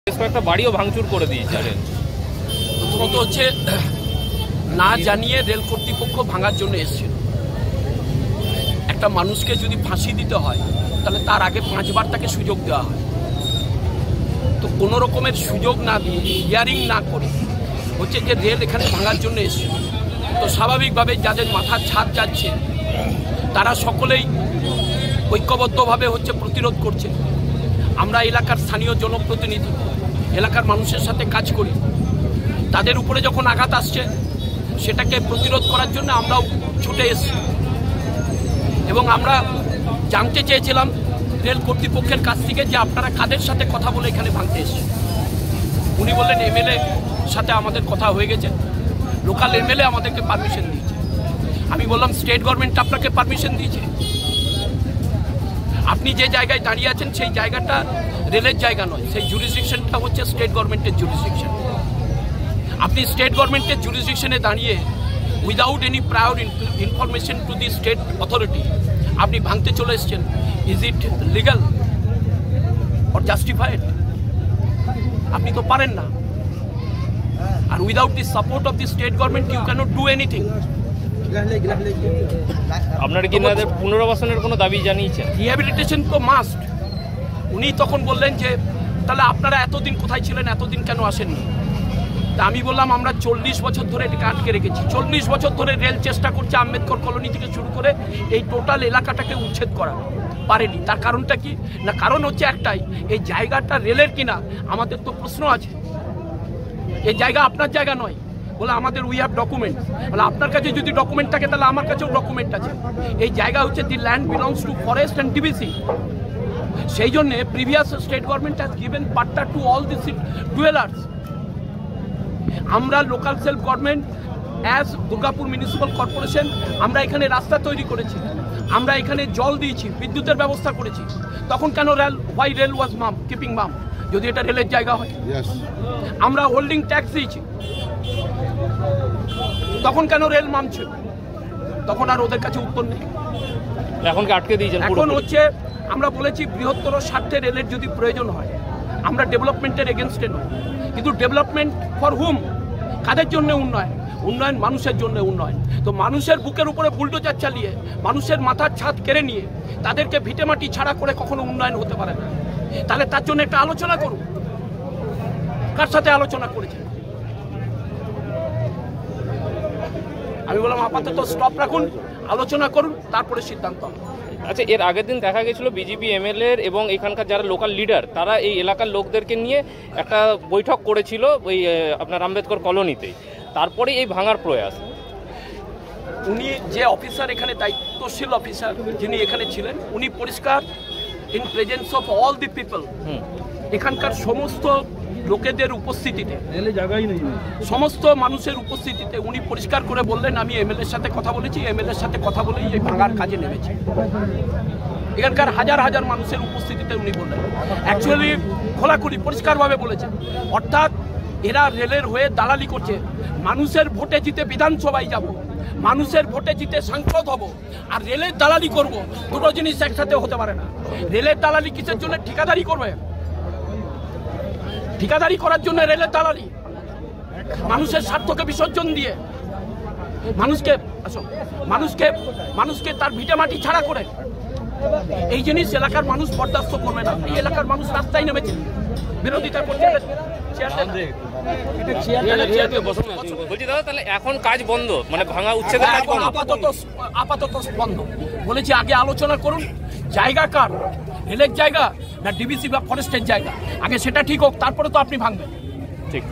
একটা বাড়িও ভাঙচুর করে দিয়েছে। প্রথমত হচ্ছে না জানিয়ে রেল কর্তৃপক্ষ ভাঙার জন্য এসেছিল। একটা মানুষকে যদি ফাঁসি দিতে হয় তাহলে তার আগে 5 বার তাকে সুযোগ দেওয়া হয়। তো কোনো রকমের সুযোগ না দিয়ে হিয়ারিং না করে হচ্ছে যে রেল এখানে ভাঙার জন্য এসেছিল। তো স্বাভাবিকভাবে যাদের মাথার ছাদ যাচ্ছে তারা সকলেই ঐক্যবদ্ধভাবে হচ্ছে প্রতিরোধ করছে। আমরা এলাকার স্থানীয় জনপ্রতিনিধি, এলাকার মানুষের সাথে কাজ করি। তাদের উপরে যখন আঘাত আসছে সেটাকে প্রতিরোধ করার জন্য আমরাও ছুটে এসেছি এবং আমরা জানতে চেয়েছিলাম রেল কর্তৃপক্ষের কাছ থেকে যে আপনারা কাদের সাথে কথা বলে এখানে ভাঙতে এসেছেন। উনি বললেন এমএলএ সাথে আমাদের কথা হয়ে গেছে, লোকাল এমএলএ আমাদেরকে পারমিশন দিয়েছে। আমি বললাম স্টেট গভর্নমেন্ট আপনাকে পারমিশন দিয়েছে? আপনি যে জায়গায় দাঁড়িয়ে আছেন সেই জায়গাটা রেলের জায়গা নয়, সেই জুরিসডিকশনটা হচ্ছে স্টেট গভর্নমেন্টের জুরিসডিকশন। আপনি স্টেট গভর্নমেন্টের জুরিসডিকশনে দাঁড়িয়ে without any prior information to the state authority আপনি ভাঙতে চলে এসছেন। Is it legal or justified? আপনি তো পারেন না। আর without the support of the state government you cannot do anything. আপনারা কি পুনর্বাসনের কোনো দাবি জানিয়েছেন? রিহ্যাবিলিটেশন তো মাস্ট। উনি তখন বললেন যে তাহলে আপনারা এতদিন কোথায় ছিলেন, এতদিন কেন আসেননি? তা আমি বললাম আমরা 40 বছর ধরে এটাকে আটকে রেখেছি। 40 বছর ধরে রেল চেষ্টা করছে আম্বেদকর কলোনি থেকে শুরু করে এই টোটাল এলাকাটাকে উচ্ছেদ করা, পারেনি। তার কারণটা কি না? কারণ হচ্ছে একটাই, এই জায়গাটা রেলের কিনা আমাদের তো প্রশ্ন আছে। এই জায়গা আপনার জায়গা নয় বলে আমাদের উই হ্যাভ ডকুমেন্ট। বলে আপনার কাছে যদি ডকুমেন্ট থাকে তাহলে আমার কাছেও ডকুমেন্ট আছে। এই জায়গা হচ্ছে the land belongs to forest and DBC. সেই জন্য previous state government has given patta to all the dwellers. আমরা local self government as Durgapur municipal corporation আমরা এখানে রাস্তা তৈরি করেছি, আমরা এখানে জল দিয়েছি, বিদ্যুতের ব্যবস্থা করেছি। তখন কেন হোয়াই রেল ওয়াজ কিপিং মাম যদি এটা রেলের জায়গা হয়? আমরা হোল্ডিং ট্যাক্স দিয়েছি, তখন কেন রেল মামছিল? তখন আর ওদের কাছে উত্তর নেই। এখন আটকে দিয়েছেন। এখন হচ্ছে আমরা বলেছি বৃহত্তর স্বার্থে রেলের যদি প্রয়োজন হয়, আমরা ডেভেলপমেন্টের এগেনস্টে নয়, কিন্তু ডেভেলপমেন্ট ফর হুম? কাদের জন্য উন্নয়ন? উন্নয়ন মানুষের জন্য উন্নয়ন। তো মানুষের বুকের উপরে বুলডোজার চালিয়ে মানুষের মাথার ছাদ কেড়ে নিয়ে তাদেরকে ভিটেমাটি ছাড়া করে কখনো উন্নয়ন হতে পারে না। তাহলে তার জন্য একটা আলোচনা করুন। কার সাথে আলোচনা করেছেন? আমি বললাম আপাতত স্টপ রাখুন, আলোচনা করুন, তারপরে সিদ্ধান্ত হবে। আচ্ছা, এর আগের দিন দেখা গেছিল বিজেপি এমএলএ এবং এখানকার যারা লোকাল লিডার তারা এই এলাকার লোকদেরকে নিয়ে একটা বৈঠক করেছিল ওই আপনার আম্বেদকর কলোনিতে, তারপরে এই ভাঙার প্রয়াস। উনি যে অফিসার এখানে দায়িত্বশীল অফিসার যিনি এখানে ছিলেন, উনি পরিষ্কার in presence of all the people, এখানকার সমস্ত লোকেদের উপস্থিতিতে, সমস্ত মানুষের উপস্থিতিতে উনি পরিষ্কার করে বললেন আমি এমএলএর সাথে কথা বলেছি, এমএলএর সাথে কথা বলেই এই ভাঙার কাজে নেমেছি। এখানকার হাজার হাজার মানুষের উপস্থিতিতে উনি বললেন, অ্যাকচুয়ালি খোলাখুলি পরিষ্কারভাবে বলেছেন। অর্থাৎ এরা রেলের হয়ে দালালি করছে। মানুষের ভোটে জিতে বিধানসভায় যাব, মানুষের ভোটে জিতে সাংসদ হব, আর রেলের দালালি করব, দুটো জিনিস একসাথে হতে পারে না। রেলের দালালি কিসের জন্য? ঠিকাদারি করবে। ঠিকাদারি করার জন্য রেলের দালালি, মানুষের স্বার্থকে বিসর্জন দিয়ে মানুষকে তার ভিটেমাটি ছাড়া করে এই জিনিস এলাকার মানুষ বরদাস্ত করবে না। এই এলাকার মানুষ রাস্তায় নেমেছে, বিরোধিতা করছে। বলছি দাদা, তাহলে এখন কাজ বন্ধ, মানে ভাঙা উচ্ছেদের কাজ বন্ধ? আপাতত বন্ধ। বলেছি আগে আলোচনা করুন, জায়গা কার, রেলের জায়গা না ডিবিসি বা ফরেস্টের জায়গা, আগে সেটা ঠিক হোক, তারপরে তো আপনি ভাঙবেন। ঠিক।